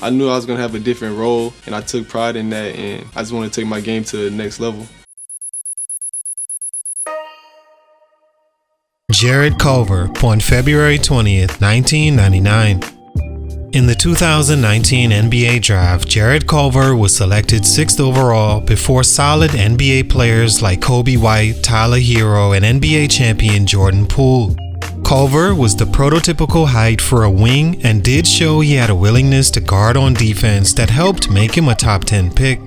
I knew I was going to have a different role, and I took pride in that, and I just want to take my game to the next level. Jarret Culver, born February 20th, 1999. In the 2019 NBA draft, Jarret Culver was selected 6th overall before solid NBA players like Coby White, Herro, and NBA champion Jordan Poole. Culver was the prototypical height for a wing and did show he had a willingness to guard on defense that helped make him a top 10 pick.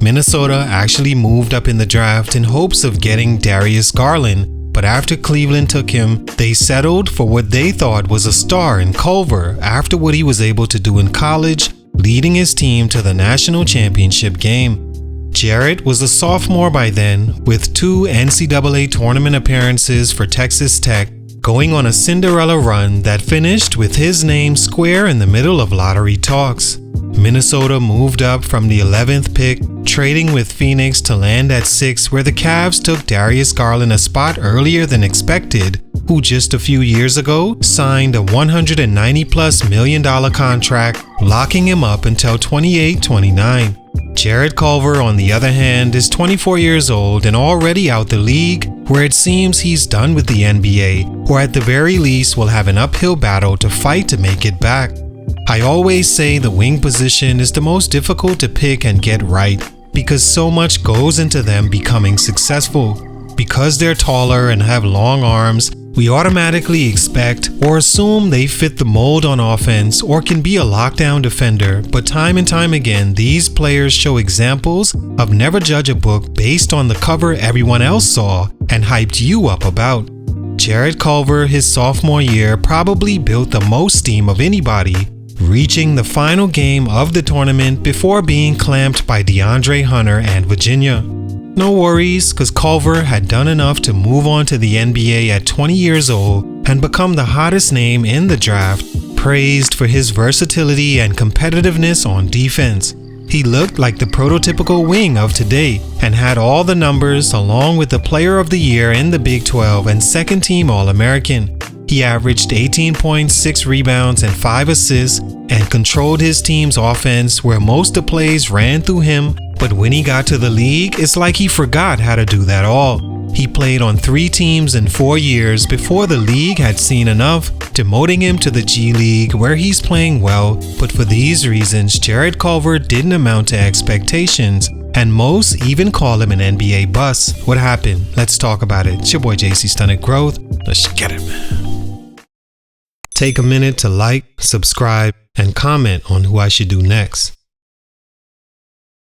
Minnesota actually moved up in the draft in hopes of getting Darius Garland, but after Cleveland took him, they settled for what they thought was a star in Culver after what he was able to do in college, leading his team to the national championship game. Jarret was a sophomore by then, with 2 NCAA tournament appearances for Texas Tech, going on a Cinderella run that finished with his name square in the middle of lottery talks. Minnesota moved up from the 11th pick, trading with Phoenix to land at 6, where the Cavs took Darius Garland a spot earlier than expected, who just a few years ago signed a $190+ million contract, locking him up until 28-29. Jarret Culver, on the other hand, is 24 years old and already out the league, where it seems he's done with the NBA, or at the very least will have an uphill battle to fight to make it back. I always say the wing position is the most difficult to pick and get right, because so much goes into them becoming successful. Because they're taller and have long arms, we automatically expect or assume they fit the mold on offense or can be a lockdown defender, but time and time again, these players show examples of never judge a book based on the cover everyone else saw and hyped you up about. Jarret Culver, his sophomore year, probably built the most steam of anybody, reaching the final game of the tournament before being clamped by DeAndre Hunter and Virginia. No worries, cause Culver had done enough to move on to the NBA at 20 years old and become the hottest name in the draft, praised for his versatility and competitiveness on defense. He looked like the prototypical wing of today and had all the numbers along with the Player of the Year in the Big 12 and second team All-American. He averaged 18 points, 6 rebounds, and 5 assists and controlled his team's offense where most of the plays ran through him, but when he got to the league, it's like he forgot how to do that all. He played on 3 teams in 4 years before the league had seen enough, demoting him to the G League where he's playing well, but for these reasons, Jarret Culver didn't amount to expectations, and most even call him an NBA bust. What happened? Let's talk about it. It's your boy JC Stunted Growth. Let's get it, man. Take a minute to like, subscribe, and comment on who I should do next.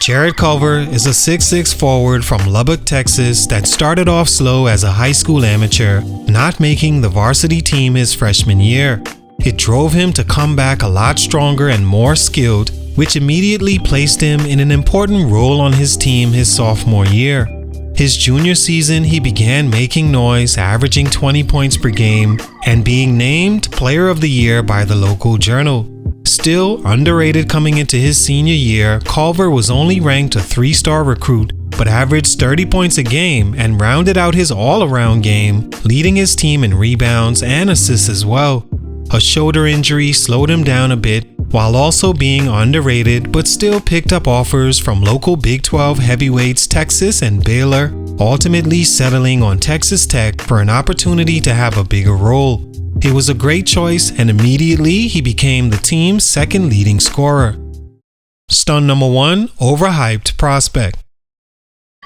Jarret Culver is a 6'6" forward from Lubbock, Texas that started off slow as a high school amateur, not making the varsity team his freshman year. It drove him to come back a lot stronger and more skilled, which immediately placed him in an important role on his team his sophomore year. His junior season, he began making noise, averaging 20 points per game, and being named Player of the Year by the local journal. Still underrated coming into his senior year, Culver was only ranked a 3-star recruit, but averaged 30 points a game and rounded out his all-around game, leading his team in rebounds and assists as well. A shoulder injury slowed him down a bit, while also being underrated, but still picked up offers from local Big 12 heavyweights Texas and Baylor, ultimately settling on Texas Tech for an opportunity to have a bigger role. It was a great choice, and immediately he became the team's second leading scorer. Stunt number 1, overhyped prospect.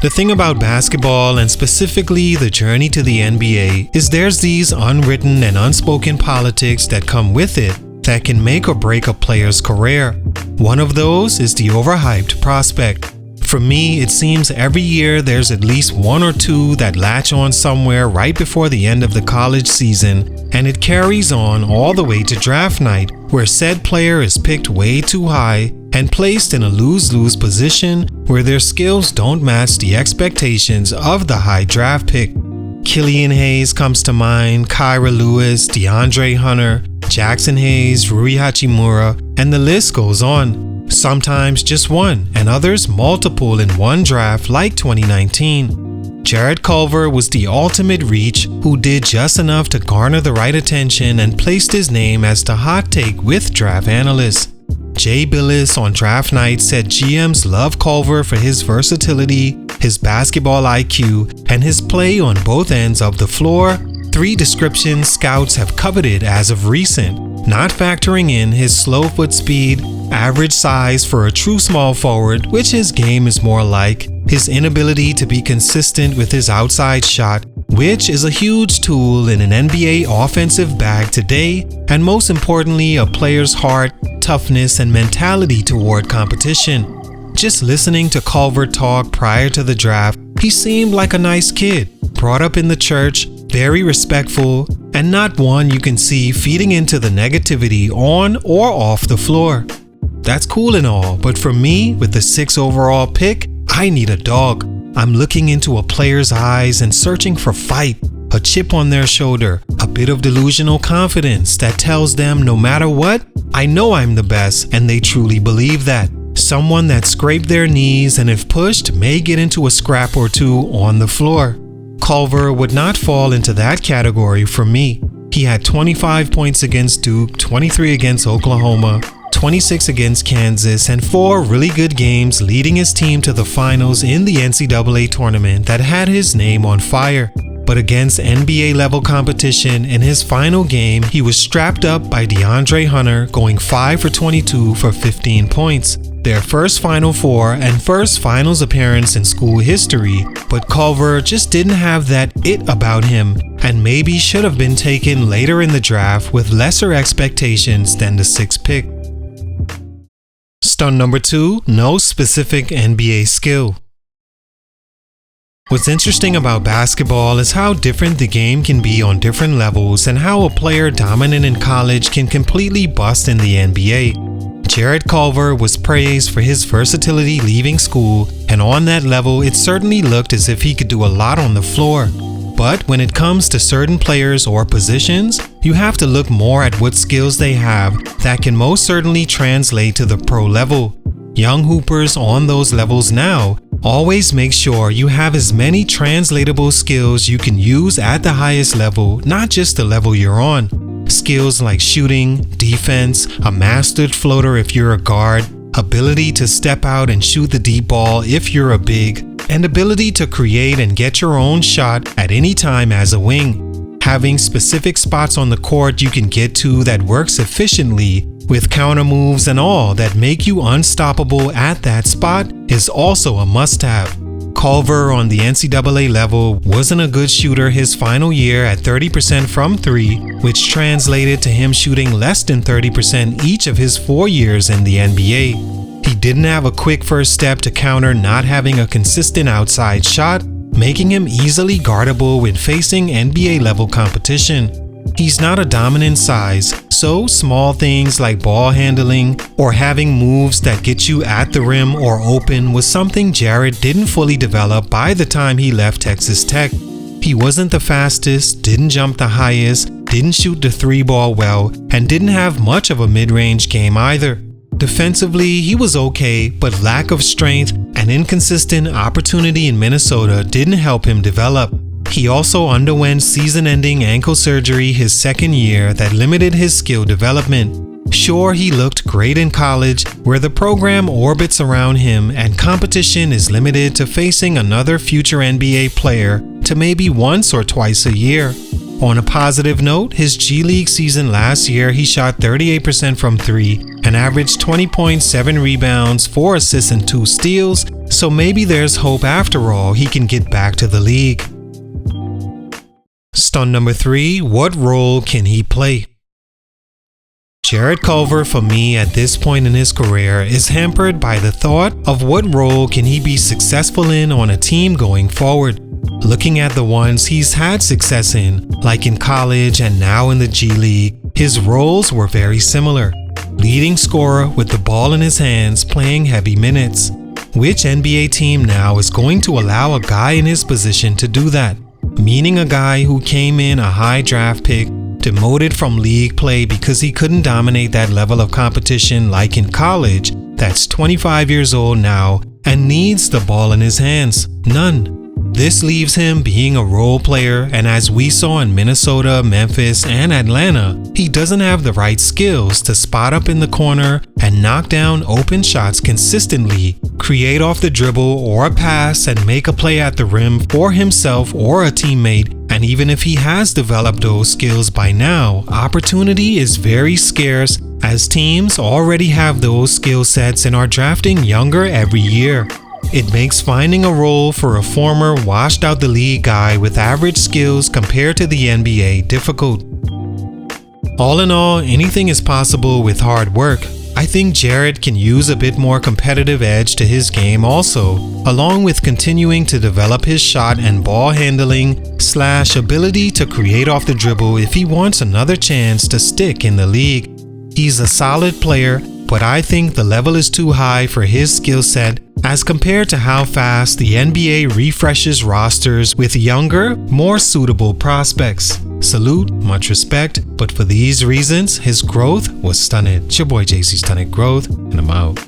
The thing about basketball, and specifically the journey to the NBA, is there's these unwritten and unspoken politics that come with it that can make or break a player's career. One of those is the overhyped prospect. For me, it seems every year there's at least 1 or 2 that latch on somewhere right before the end of the college season, and it carries on all the way to draft night, where said player is picked way too high and placed in a lose-lose position where their skills don't match the expectations of the high draft pick. Killian Hayes comes to mind, Kyra Lewis, DeAndre Hunter, Jackson Hayes, Rui Hachimura, and the list goes on. Sometimes just one, and others multiple in one draft like 2019. Jarret Culver was the ultimate reach who did just enough to garner the right attention and placed his name as the hot take with draft analysts. Jay Billis on draft night said GMs love Culver for his versatility, his basketball IQ, and his play on both ends of the floor. 3 descriptions scouts have coveted as of recent, not factoring in his slow foot speed, average size for a true small forward, which his game is more like, his inability to be consistent with his outside shot, which is a huge tool in an NBA offensive bag today, and most importantly, a player's heart, toughness, and mentality toward competition. Just listening to Culver talk prior to the draft, he seemed like a nice kid, brought up in the church, very respectful, and not one you can see feeding into the negativity on or off the floor. That's cool and all, but for me, with the 6th overall pick, I need a dog. I'm looking into a player's eyes and searching for fight, a chip on their shoulder, a bit of delusional confidence that tells them no matter what, I know I'm the best, and they truly believe that. Someone that scraped their knees and if pushed may get into a scrap or two on the floor. Culver would not fall into that category for me. He had 25 points against Duke, 23 against Oklahoma, 26 against Kansas, and 4 really good games leading his team to the finals in the NCAA tournament that had his name on fire. But against NBA level competition in his final game, he was strapped up by DeAndre Hunter, going 5 for 22 for 15 points. Their first Final Four and first finals appearance in school history, but Culver just didn't have that it about him and maybe should have been taken later in the draft with lesser expectations than the 6th pick. Stunt number 2, no specific NBA skill. What's interesting about basketball is how different the game can be on different levels and how a player dominant in college can completely bust in the NBA. Jarret Culver was praised for his versatility leaving school, and on that level it certainly looked as if he could do a lot on the floor. But when it comes to certain players or positions, you have to look more at what skills they have that can most certainly translate to the pro level. Young hoopers on those levels now always make sure you have as many translatable skills you can use at the highest level, not just the level you're on. Skills like shooting, defense, a mastered floater if you're a guard, ability to step out and shoot the deep ball if you're a big, and ability to create and get your own shot at any time as a wing. Having specific spots on the court you can get to that works efficiently with counter moves and all that make you unstoppable at that spot is also a must-have. Culver on the NCAA level wasn't a good shooter his final year at 30% from 3, which translated to him shooting less than 30% each of his 4 years in the NBA. He didn't have a quick first step to counter not having a consistent outside shot, making him easily guardable when facing NBA level competition. He's not a dominant size, so small things like ball handling or having moves that get you at the rim or open was something Jarret didn't fully develop by the time he left Texas Tech. He wasn't the fastest, didn't jump the highest, didn't shoot the 3-ball well, and didn't have much of a mid-range game either. Defensively, he was okay, but lack of strength and inconsistent opportunity in Minnesota didn't help him develop. He also underwent season-ending ankle surgery his second year that limited his skill development. Sure, he looked great in college, where the program orbits around him and competition is limited to facing another future NBA player to maybe once or twice a year. On a positive note, his G League season last year he shot 38% from 3 and averaged 20 points, 7 rebounds, 4 assists and 2 steals, so maybe there's hope after all he can get back to the league. Stunt number 3, what role can he play? Jarret Culver for me at this point in his career is hampered by the thought of what role can he be successful in on a team going forward. Looking at the ones he's had success in, like in college and now in the G League, his roles were very similar. Leading scorer with the ball in his hands playing heavy minutes. Which NBA team now is going to allow a guy in his position to do that? Meaning a guy who came in a high draft pick, demoted from league play because he couldn't dominate that level of competition like in college, that's 25 years old now and needs the ball in his hands. None. This leaves him being a role player, and as we saw in Minnesota, Memphis, and Atlanta, he doesn't have the right skills to spot up in the corner and knock down open shots consistently, create off the dribble or a pass and make a play at the rim for himself or a teammate. And even if he has developed those skills by now, opportunity is very scarce as teams already have those skill sets and are drafting younger every year. It makes finding a role for a former washed out the league guy with average skills compared to the NBA difficult. All in all, anything is possible with hard work. I think Jarret can use a bit more competitive edge to his game also, along with continuing to develop his shot and ball handling / ability to create off the dribble if he wants another chance to stick in the league. He's a solid player, but I think the level is too high for his skill set as compared to how fast the NBA refreshes rosters with younger, more suitable prospects. Salute, much respect, but for these reasons, his growth was stunted. It's your boy JC Stunted Growth, and I'm out.